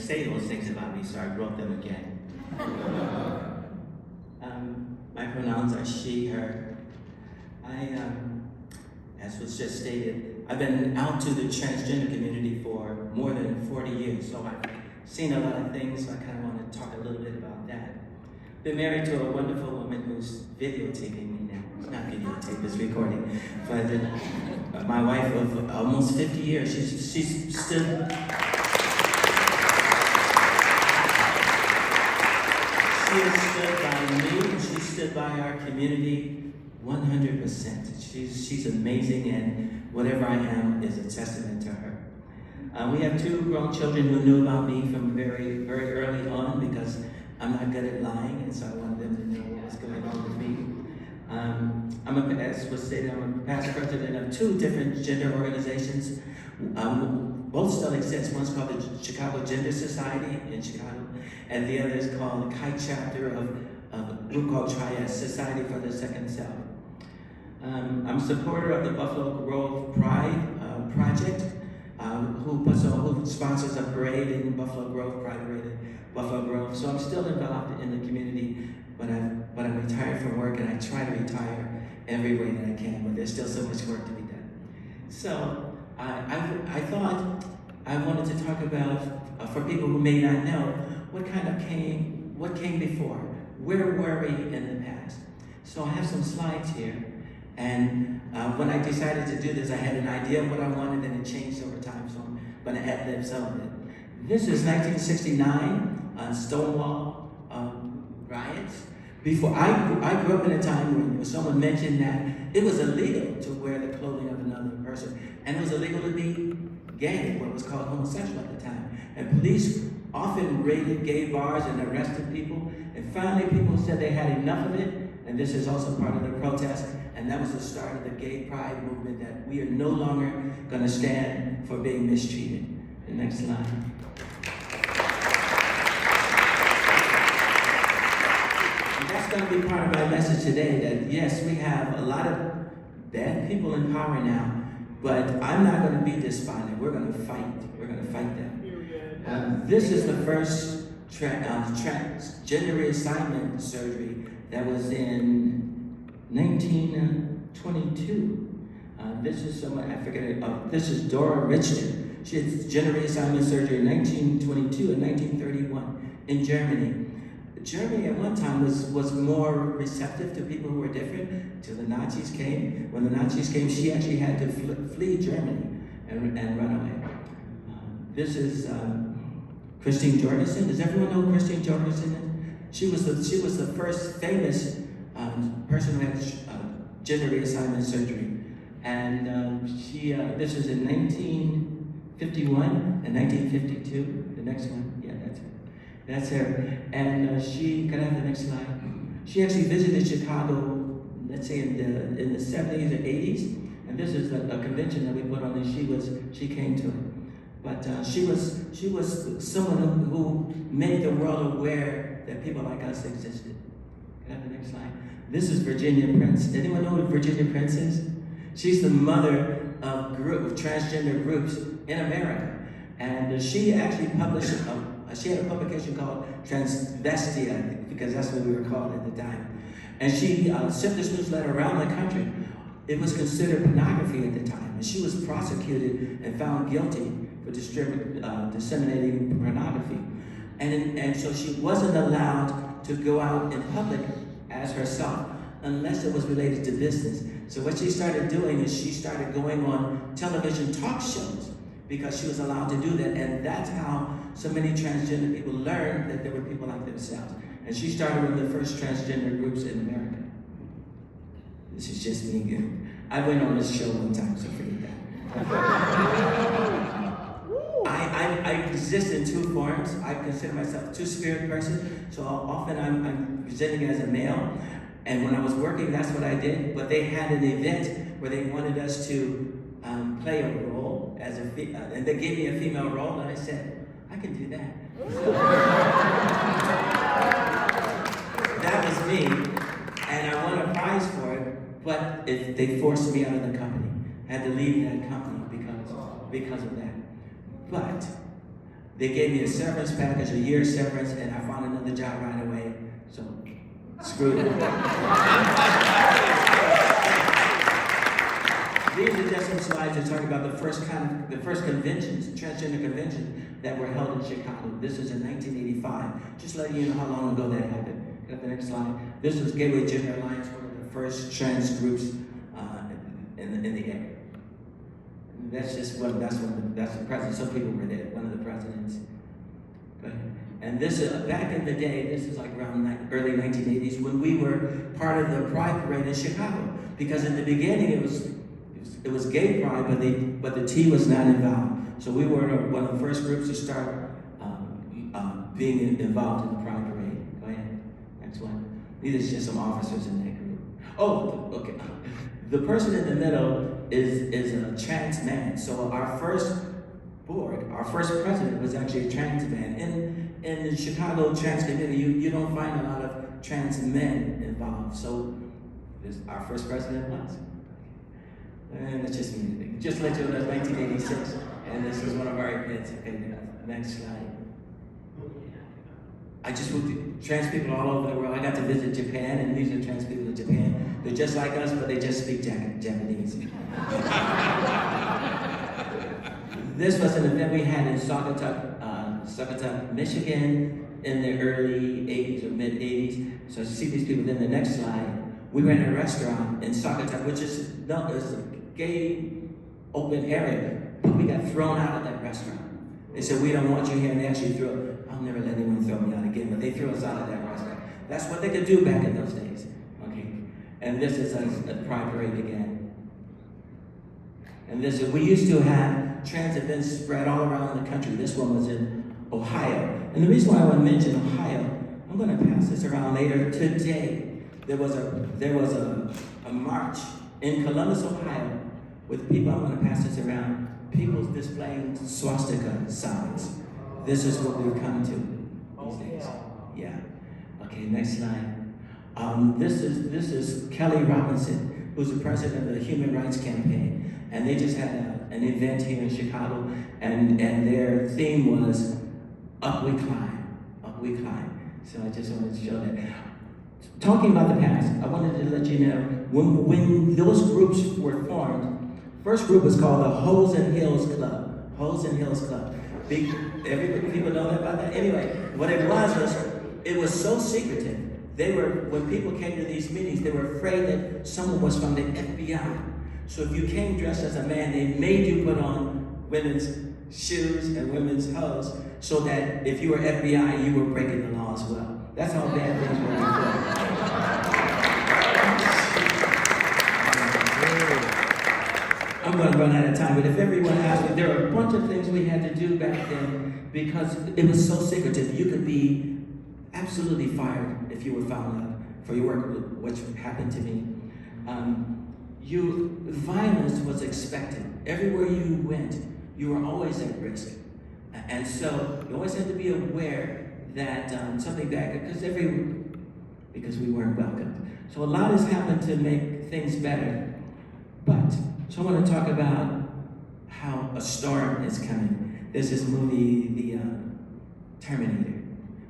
say those things about me, so I wrote them again. My pronouns are she, her. As was just stated, I've been out to the transgender community for more than 40 years, so I've seen a lot of things, so I kind of want to talk a little bit about that. Been married to a wonderful woman who's videotaping me now. It's not videotape, it's recording. But my wife of almost 50 years, she's stood. She has stood by me, and she stood by our community 100%. She's amazing, and whatever I am is a testament to her. We have two grown children who knew about me from very, very early on because I'm not good at lying, and so I wanted them to know what was going on with me. As was stated, I'm a past president of two different gender organizations. Both still exist. One's called the Chicago Gender Society in Chicago, and the other is called the Kite chapter of a group called Trias, Society for the Second Self. I'm a supporter of the Buffalo Grove Pride Project, who sponsors a parade in Buffalo Grove, Pride Parade in Buffalo Grove. So I'm still involved in the community, but I'm retired from work, and I try to retire every way that I can, but there's still so much work to be done. So I thought I wanted to talk about, for people who may not know, what came before. Where were we in the past? So I have some slides here, and when I decided to do this, I had an idea of what I wanted, and it changed over time, so I'm going to ad-lib some of it. This is 1969, Stonewall riots. Before I grew up in a time when someone mentioned that it was illegal to wear the clothing of another person, and it was illegal to be gay, what was called homosexual at the time. And police often raided gay bars and arrested people, and finally people said they had enough of it, and this is also part of the protest, and that was the start of the gay pride movement, that we are no longer going to stand for being mistreated. The next slide. That's going to be part of my message today, that yes, we have a lot of bad people in power now, but I'm not going to be despondent. We're going to fight. We're going to fight them. This is the first transgender reassignment surgery that was in 1922. This is someone, I forget it, this is Dora Richter. She had gender reassignment surgery in 1922 and 1931 in Germany. Germany at one time was more receptive to people who were different till the Nazis came. When the Nazis came, she actually had to flee Germany and run away. This is Christine Jorgensen. Does everyone know who Christine Jorgensen is? She was the first famous person who had gender reassignment surgery. And this is in 1951 and 1952. The next one, yeah, that's her. That's her. And can I have the next slide? She actually visited Chicago, let's say in the 70s or 80s. And this is a convention that we put on, and she came to it. But she was someone who made the world aware that people like us existed. Can I have the next slide? This is Virginia Prince. Anyone know who Virginia Prince is? She's the mother of transgender groups in America. And she actually published, she had a publication called Transvestia, because that's what we were called at the time. And she sent this newsletter around the country. It was considered pornography at the time, and she was prosecuted and found guilty for disseminating pornography. And so she wasn't allowed to go out in public as herself unless it was related to business. So what she started doing is she started going on television talk shows because she was allowed to do that, and that's how so many transgender people learned that there were people like themselves. And she started one of the first transgender groups in America. This is just me again. I went on this show one time, so forget that. I exist in two forms. I consider myself a two-spirit person, so often I'm presenting as a male. And when I was working, that's what I did. But they had an event where they wanted us to play a role as and they gave me a female role, and I said, I can do that. That was me, and I won a prize for it. But they forced me out of the company. I had to leave that company because of that. But They gave me a severance package, a year severance, and I found another job right away. So, screw it. These are just some slides that talk about the first conventions, transgender conventions that were held in Chicago. This was in 1985. Just letting you know how long ago that happened. Got the next slide. This was Gateway Gender Alliance, one of the first trans groups in the area. That's just one. That's the president. Some people were there. One of the presidents. And this is back in the day. This is like around early 1980s when we were part of the Pride Parade in Chicago. Because in the beginning it was gay pride, but the T was not involved. So we were one of the first groups to start being involved in the Pride Parade. Go ahead. Next one. These are just some officers in that group. Oh, okay. The person in the middle is a trans man. So our first board, our first president was actually a trans man. In the Chicago trans community, you don't find a lot of trans men involved. So our first president was. And that's just me. Just let you know that's 1986. And this is one of our events. Okay, next slide. I just moved trans people all over the world. I got to visit Japan, and these are trans people in Japan. They're just like us, but they just speak Japanese. This was an event we had in Saugatuck, Michigan in the early 80s or mid 80s. So you see these people. Then the next slide, we were in a restaurant in Saugatuck, which is a gay open area, but we got thrown out of that restaurant. They said, we don't want you here, and they actually threw. I'll never let anyone throw me out again, but they threw us out of that restaurant. That's what they could do back in those days. Okay, and this is a Pride Parade again. And we used to have trans events spread all around the country. This one was in Ohio. And the reason why I want to mention Ohio, I'm going to pass this around later. Today, there was a march in Columbus, Ohio, with people. I'm going to pass this around. People displaying swastika signs. This is what we've come to these days. Yeah. Okay, next slide. This is Kelly Robinson, who's the president of the Human Rights Campaign, and they just had an event here in Chicago, and their theme was "Up We Climb, Up We Climb." So I just wanted to show that. Talking about the past, I wanted to let you know when those groups were formed. First group was called the Holes and Hills Club. Holes and Hills Club. People know about that. Anyway, what it was so secretive. When people came to these meetings, they were afraid that someone was from the FBI. So if you came dressed as a man, they made you put on women's shoes and women's hose, so that if you were FBI, you were breaking the law as well. That's how bad things were before. I'm going to run out of time, but if everyone asked me, there are a bunch of things we had to do back then because it was so secretive. You could be absolutely fired if you were found out for your work, which happened to me. Violence was expected. Everywhere you went, you were always at risk. And so you always had to be aware that something bad, because we weren't welcomed. So a lot has happened to make things better. So I want to talk about how a storm is coming. There's this movie, The Terminator,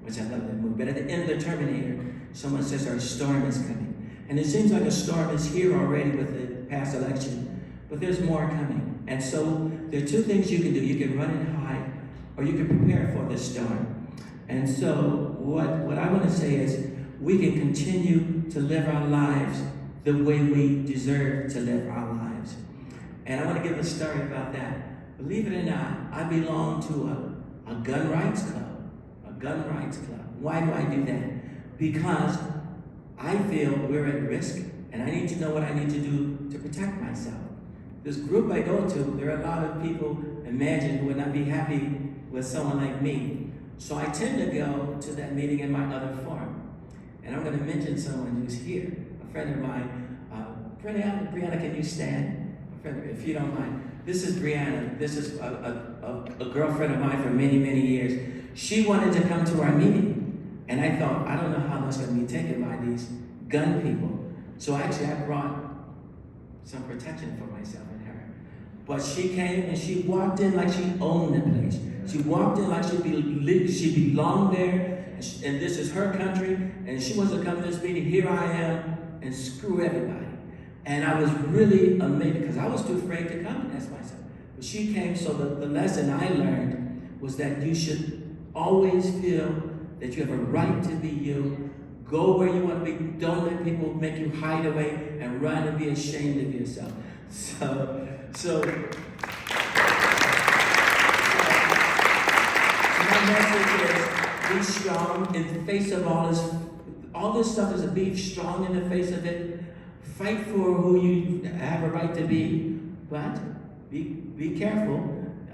which I love that movie. But at the end of The Terminator, someone says our storm is coming. And it seems like a storm is here already with the past election, but there's more coming. And so there are two things you can do. You can run and hide, or you can prepare for the storm. And so what I want to say is we can continue to live our lives the way we deserve to live our lives. And I want to give a story about that. Believe it or not, I belong to a gun rights club. A gun rights club. Why do I do that? Because I feel we're at risk, and I need to know what I need to do to protect myself. This group I go to, there are a lot of people, imagine, who would not be happy with someone like me. So I tend to go to that meeting in my other form. And I'm going to mention someone who's here, a friend of mine. Brianna, can you stand? If you don't mind. This is Brianna. This is a girlfriend of mine for many, many years. She wanted to come to our meeting. And I thought, I don't know how that's going to be taken by these gun people. So actually, I brought some protection for myself and her. But she came and she walked in like she owned the place. She walked in like she belonged there, and this is her country, and she wants to come to this meeting. Here I am, and screw everybody. And I was really amazed because I was too afraid to come and ask myself. But she came, so the lesson I learned was that you should always feel that you have a right to be you. Go where you want to be. Don't let people make you hide away and run and be ashamed of yourself. So my message is be strong in the face of all this. All this stuff is to be strong in the face of it. Fight for who you have a right to be, but be careful.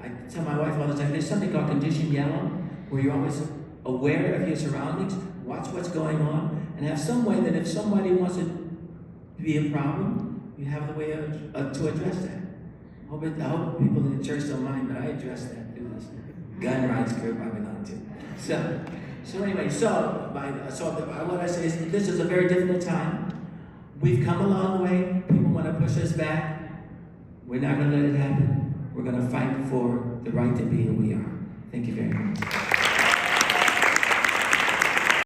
I tell my wife all the time, there's something called condition yellow, where you're always aware of your surroundings, watch what's going on, and have some way that if somebody wants it to be a problem, you have the way to address that. I hope people in the church don't mind, but I address that through this gun rights group I belong to. So anyway, what I say is this is a very difficult time. We've come a long way. People want to push us back. We're not going to let it happen. We're going to fight for the right to be who we are. Thank you very much.